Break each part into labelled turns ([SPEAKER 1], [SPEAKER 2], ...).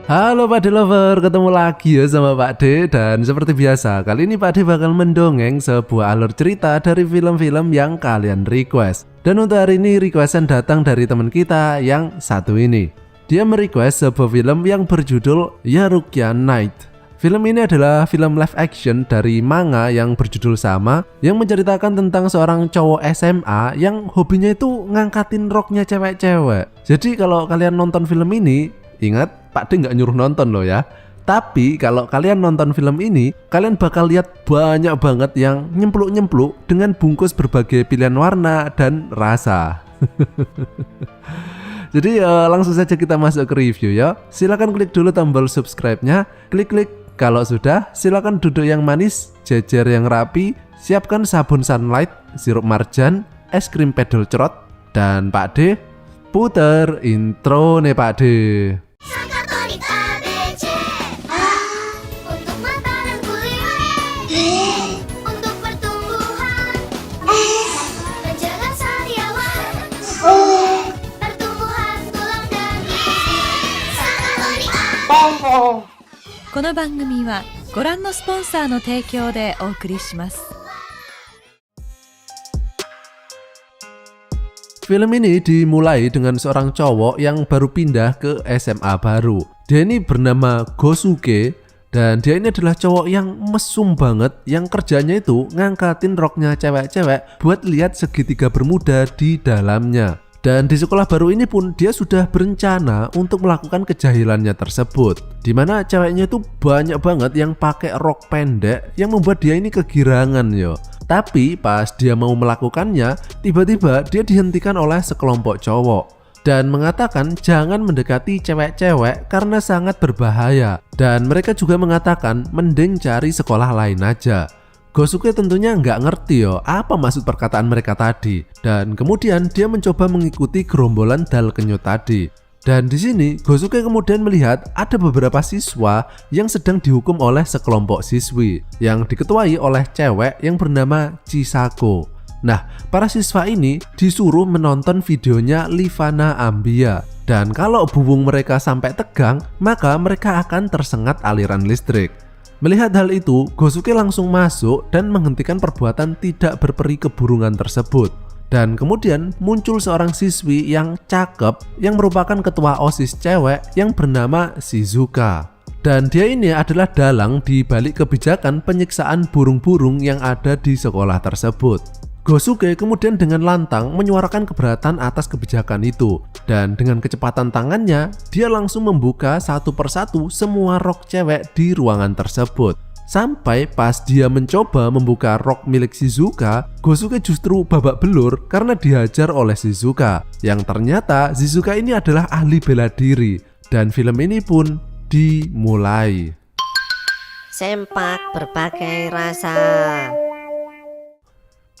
[SPEAKER 1] Halo Pak D Lover, ketemu lagi ya sama Pak D. Dan seperti biasa, kali ini Pak D bakal mendongeng sebuah alur cerita dari film-film yang kalian request. Dan untuk hari ini requestan datang dari teman kita yang satu ini. Dia merequest sebuah film yang berjudul Yarukia Night. Film ini adalah film live action dari manga yang berjudul sama, yang menceritakan tentang seorang cowok SMA yang hobinya itu ngangkatin roknya cewek-cewek. Jadi kalau kalian nonton film ini, ingat Pak D nggak nyuruh nonton loh ya. Tapi kalau kalian nonton film ini, kalian bakal lihat banyak banget yang nyempluk-nyempluk dengan bungkus berbagai pilihan warna dan rasa. Jadi langsung saja kita masuk ke review ya. Silahkan klik dulu tombol subscribe-nya, klik-klik. Kalau sudah, silakan duduk yang manis, jejer yang rapi, siapkan sabun sunlight, sirup marjan, es krim pedal cerot, dan Pak D puter intro nih Pak D.
[SPEAKER 2] Oh. この番組はご覧のスポンサーの提供でお送りします。
[SPEAKER 1] Film ini dimulai dengan seorang cowok yang baru pindah ke SMA baru. Dia ini bernama Gosuke dan dia ini adalah cowok yang mesum banget, yang kerjanya itu ngangkatin roknya cewek-cewek buat lihat segitiga bermuda di dalamnya. Dan di sekolah baru ini pun dia sudah berencana untuk melakukan kejahilannya tersebut, dimana ceweknya itu banyak banget yang pakai rok pendek yang membuat dia ini kegirangan yo. Tapi pas dia mau melakukannya, tiba-tiba dia dihentikan oleh sekelompok cowok dan mengatakan jangan mendekati cewek-cewek karena sangat berbahaya. Dan mereka juga mengatakan mending cari sekolah lain aja. Gosuke tentunya nggak ngerti yo apa maksud perkataan mereka tadi, dan kemudian dia mencoba mengikuti gerombolan dal kenyot tadi. Dan di sini Gosuke kemudian melihat ada beberapa siswa yang sedang dihukum oleh sekelompok siswi yang diketuai oleh cewek yang bernama Chisako. Nah, para siswa ini disuruh menonton videonya Livana Ambia, dan kalau bumbung mereka sampai tegang, maka mereka akan tersengat aliran listrik. Melihat hal itu, Gosuke langsung masuk dan menghentikan perbuatan tidak berperi keburungan tersebut. Dan kemudian muncul seorang siswi yang cakep yang merupakan ketua OSIS cewek yang bernama Shizuka. Dan dia ini adalah dalang di balik kebijakan penyiksaan burung-burung yang ada di sekolah tersebut. Gosuke kemudian dengan lantang menyuarakan keberatan atas kebijakan itu, dan dengan kecepatan tangannya dia langsung membuka satu persatu semua rok cewek di ruangan tersebut. Sampai pas dia mencoba membuka rok milik Shizuka, Gosuke justru babak belur karena dihajar oleh Shizuka, yang ternyata Shizuka ini adalah ahli bela diri. Dan film ini pun dimulai.
[SPEAKER 3] Sempak berbagai rasa.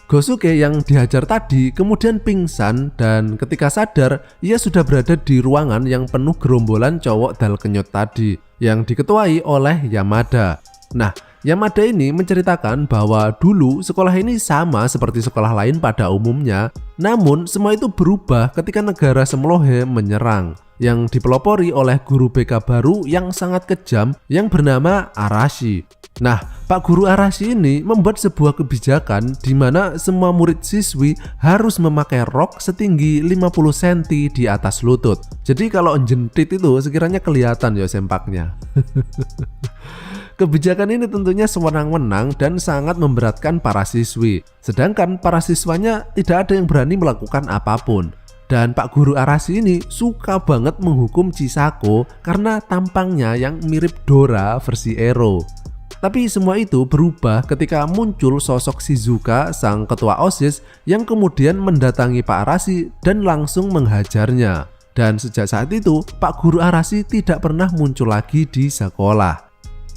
[SPEAKER 1] Gosuke yang dihajar tadi kemudian pingsan, dan ketika sadar ia sudah berada di ruangan yang penuh gerombolan cowok dal kenyot tadi yang diketuai oleh Yamada. Nah, Yamada ini menceritakan bahwa dulu sekolah ini sama seperti sekolah lain pada umumnya, namun semua itu berubah ketika negara Semlohe menyerang, yang dipelopori oleh guru BK baru yang sangat kejam yang bernama Arashi. Nah, Pak Guru Arashi ini membuat sebuah kebijakan di mana semua murid siswi harus memakai rok setinggi 50 cm di atas lutut. Jadi kalau jentit itu sekiranya kelihatan ya sempaknya. Kebijakan ini tentunya sewenang-wenang dan sangat memberatkan para siswi. Sedangkan para siswanya tidak ada yang berani melakukan apapun. Dan Pak Guru Arashi ini suka banget menghukum Chisako karena tampangnya yang mirip Dora versi Ero. Tapi semua itu berubah ketika muncul sosok Shizuka, sang ketua OSIS, yang kemudian mendatangi Pak Arashi dan langsung menghajarnya. Dan sejak saat itu, Pak Guru Arashi tidak pernah muncul lagi di sekolah.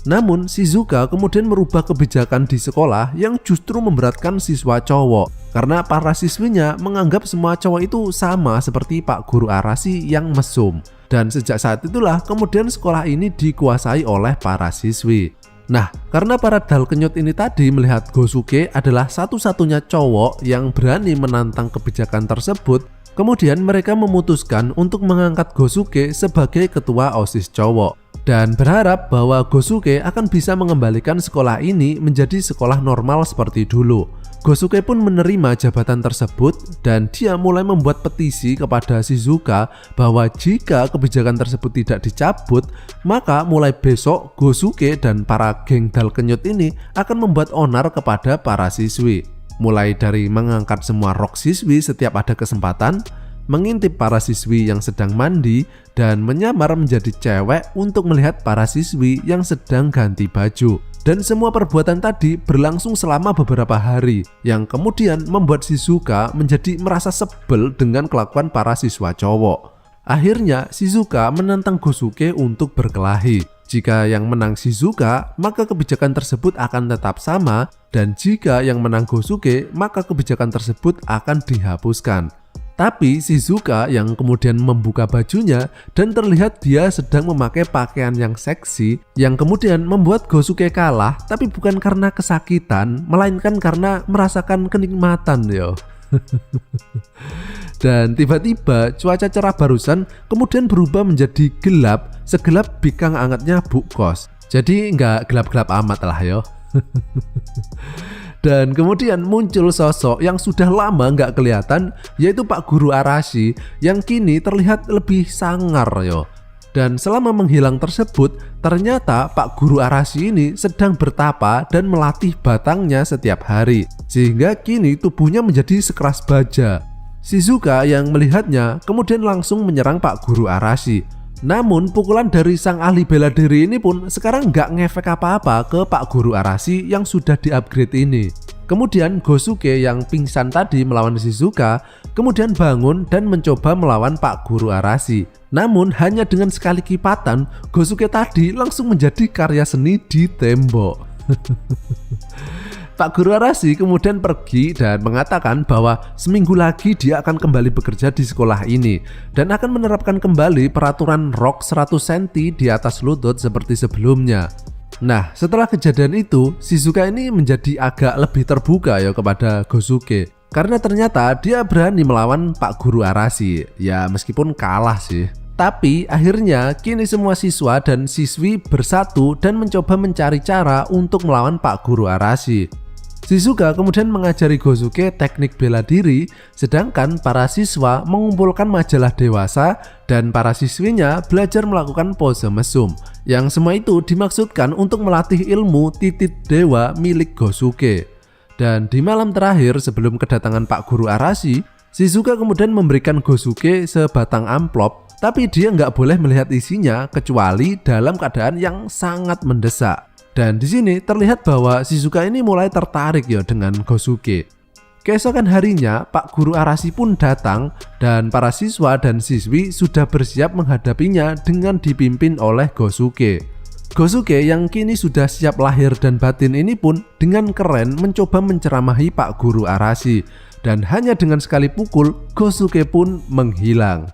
[SPEAKER 1] Namun Shizuka kemudian merubah kebijakan di sekolah yang justru memberatkan siswa cowok, karena para siswinya menganggap semua cowok itu sama seperti Pak Guru Arashi yang mesum. Dan sejak saat itulah kemudian sekolah ini dikuasai oleh para siswi. Nah, karena para dal kenyot ini tadi melihat Gosuke adalah satu-satunya cowok yang berani menantang kebijakan tersebut, kemudian mereka memutuskan untuk mengangkat Gosuke sebagai ketua OSIS cowok. dan berharap bahwa Gosuke akan bisa mengembalikan sekolah ini menjadi sekolah normal seperti dulu. Gosuke pun menerima jabatan tersebut dan dia mulai membuat petisi kepada Shizuka bahwa jika kebijakan tersebut tidak dicabut, maka mulai besok Gosuke dan para geng dal kenyut ini akan membuat onar kepada para siswi. Mulai dari mengangkat semua rok siswi setiap ada kesempatan, mengintip para siswi yang sedang mandi, dan menyamar menjadi cewek untuk melihat para siswi yang sedang ganti baju. Dan semua perbuatan tadi berlangsung selama beberapa hari, yang kemudian membuat Shizuka menjadi merasa sebel dengan kelakuan para siswa cowok. Akhirnya Shizuka menantang Gosuke untuk berkelahi. Jika yang menang Shizuka, maka kebijakan tersebut akan tetap sama, dan jika yang menang Gosuke, maka kebijakan tersebut akan dihapuskan. Tapi Shizuka yang kemudian membuka bajunya dan terlihat dia sedang memakai pakaian yang seksi, yang kemudian membuat Gosuke kalah, tapi bukan karena kesakitan, melainkan karena merasakan kenikmatan yo. Dan tiba-tiba cuaca cerah barusan kemudian berubah menjadi gelap, segelap bikang angetnya Bu Kos. Jadi nggak gelap-gelap amat lah yo. Dan kemudian muncul sosok yang sudah lama nggak kelihatan, yaitu Pak Guru Arashi yang kini terlihat lebih sangar yo. Dan selama menghilang tersebut, ternyata Pak Guru Arashi ini sedang bertapa dan melatih batangnya setiap hari, sehingga kini tubuhnya menjadi sekeras baja. Shizuka yang melihatnya kemudian langsung menyerang Pak Guru Arashi. Namun pukulan dari sang ahli bela diri ini pun sekarang nggak ngefek apa-apa ke Pak Guru Arashi yang sudah di-upgrade ini. Kemudian Gosuke yang pingsan tadi melawan Shizuka kemudian bangun dan mencoba melawan Pak Guru Arashi. Namun hanya dengan sekali kipatan, Gosuke tadi langsung menjadi karya seni di tembok. Pak Guru Arashi kemudian pergi dan mengatakan bahwa seminggu lagi dia akan kembali bekerja di sekolah ini dan akan menerapkan kembali peraturan rok 100 cm di atas lutut seperti sebelumnya. Nah, setelah kejadian itu, Shizuka ini menjadi agak lebih terbuka ya kepada Gosuke, karena ternyata dia berani melawan Pak Guru Arashi. Ya meskipun kalah sih. Tapi akhirnya kini semua siswa dan siswi bersatu dan mencoba mencari cara untuk melawan Pak Guru Arashi. Shizuka kemudian mengajari Gosuke teknik bela diri, sedangkan para siswa mengumpulkan majalah dewasa dan para siswinya belajar melakukan pose mesum. Yang semua itu dimaksudkan untuk melatih ilmu titit dewa milik Gosuke. Dan di malam terakhir sebelum kedatangan Pak Guru Arashi, Shizuka kemudian memberikan Gosuke sebatang amplop, tapi dia nggak boleh melihat isinya kecuali dalam keadaan yang sangat mendesak. Dan di sini terlihat bahwa Shizuka ini mulai tertarik ya dengan Gosuke. Keesokan harinya Pak Guru Arashi pun datang dan para siswa dan siswi sudah bersiap menghadapinya dengan dipimpin oleh Gosuke. Gosuke yang kini sudah siap lahir dan batin ini pun dengan keren mencoba menceramahi Pak Guru Arashi, dan hanya dengan sekali pukul Gosuke pun menghilang.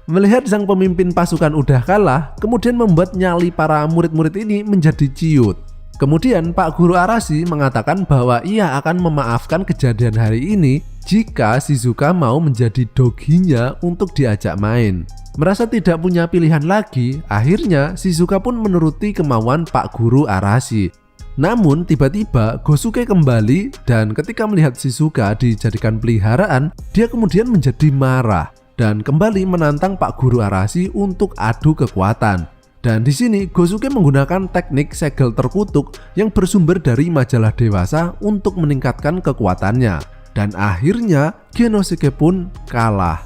[SPEAKER 1] Melihat sang pemimpin pasukan udah kalah, kemudian membuat nyali para murid-murid ini menjadi ciut. Kemudian Pak Guru Arashi mengatakan bahwa ia akan memaafkan kejadian hari ini jika Shizuka mau menjadi doginya untuk diajak main. Merasa tidak punya pilihan lagi, akhirnya Shizuka pun menuruti kemauan Pak Guru Arashi. Namun tiba-tiba Gosuke kembali dan ketika melihat Shizuka dijadikan peliharaan, dia kemudian menjadi marah dan kembali menantang Pak Guru Arashi untuk adu kekuatan. Dan di sini Gosuke menggunakan teknik segel terkutuk yang bersumber dari majalah dewasa untuk meningkatkan kekuatannya. Dan akhirnya Genosuke pun kalah.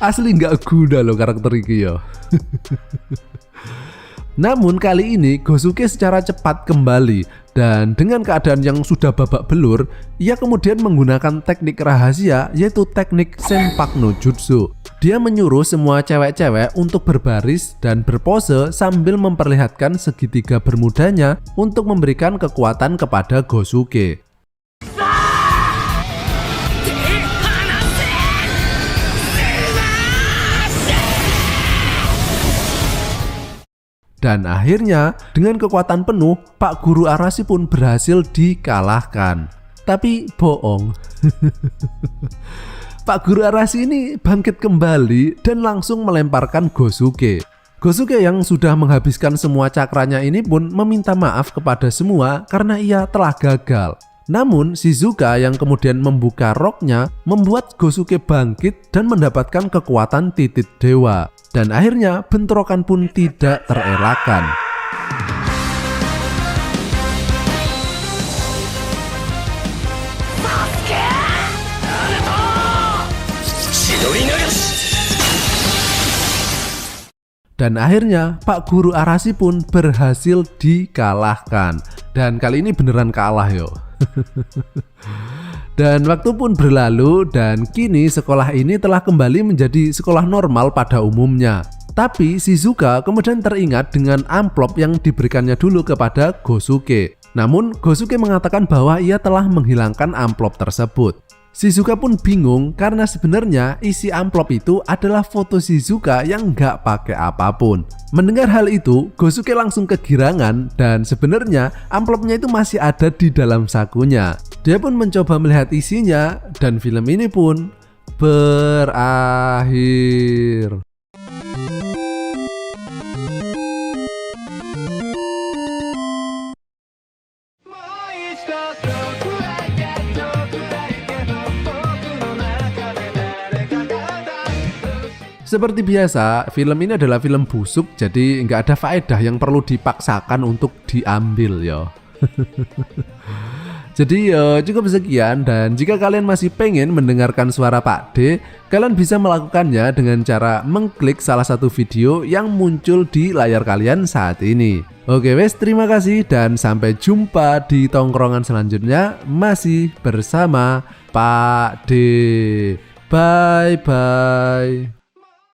[SPEAKER 1] Asli nggak guna loh karakter ini ya. Namun kali ini Gosuke secara cepat kembali dan dengan keadaan yang sudah babak belur, ia kemudian menggunakan teknik rahasia yaitu teknik Senpak no Jutsu. Dia menyuruh semua cewek-cewek untuk berbaris dan berpose sambil memperlihatkan segitiga bermudanya untuk memberikan kekuatan kepada Gosuke. Dan akhirnya dengan kekuatan penuh Pak Guru Arashi pun berhasil dikalahkan. Tapi bohong. Pak Guru Arashi ini bangkit kembali dan langsung melemparkan Gosuke. Gosuke yang sudah menghabiskan semua cakranya ini pun meminta maaf kepada semua karena ia telah gagal. Namun Shizuka yang kemudian membuka roknya membuat Gosuke bangkit dan mendapatkan kekuatan titik dewa. Dan akhirnya bentrokan pun tidak terelakkan. Dan akhirnya Pak Guru Arashi pun berhasil dikalahkan. Dan kali ini beneran kalah yo. Dan waktu pun berlalu dan kini sekolah ini telah kembali menjadi sekolah normal pada umumnya. Tapi Shizuka kemudian teringat dengan amplop yang diberikannya dulu kepada Gosuke. Namun Gosuke mengatakan bahwa ia telah menghilangkan amplop tersebut. Shizuka pun bingung karena sebenarnya isi amplop itu adalah foto Shizuka yang nggak pakai apapun. Mendengar hal itu, Gosuke langsung kegirangan dan sebenarnya amplopnya itu masih ada di dalam sakunya. Dia pun mencoba melihat isinya dan film ini pun berakhir. Seperti biasa, film ini adalah film busuk, jadi nggak ada faedah yang perlu dipaksakan untuk diambil ya. Jadi cukup sekian, dan jika kalian masih pengen mendengarkan suara Pak D, kalian bisa melakukannya dengan cara mengklik salah satu video yang muncul di layar kalian saat ini. Oke wes, terima kasih dan sampai jumpa di tongkrongan selanjutnya masih bersama Pak D. Bye bye.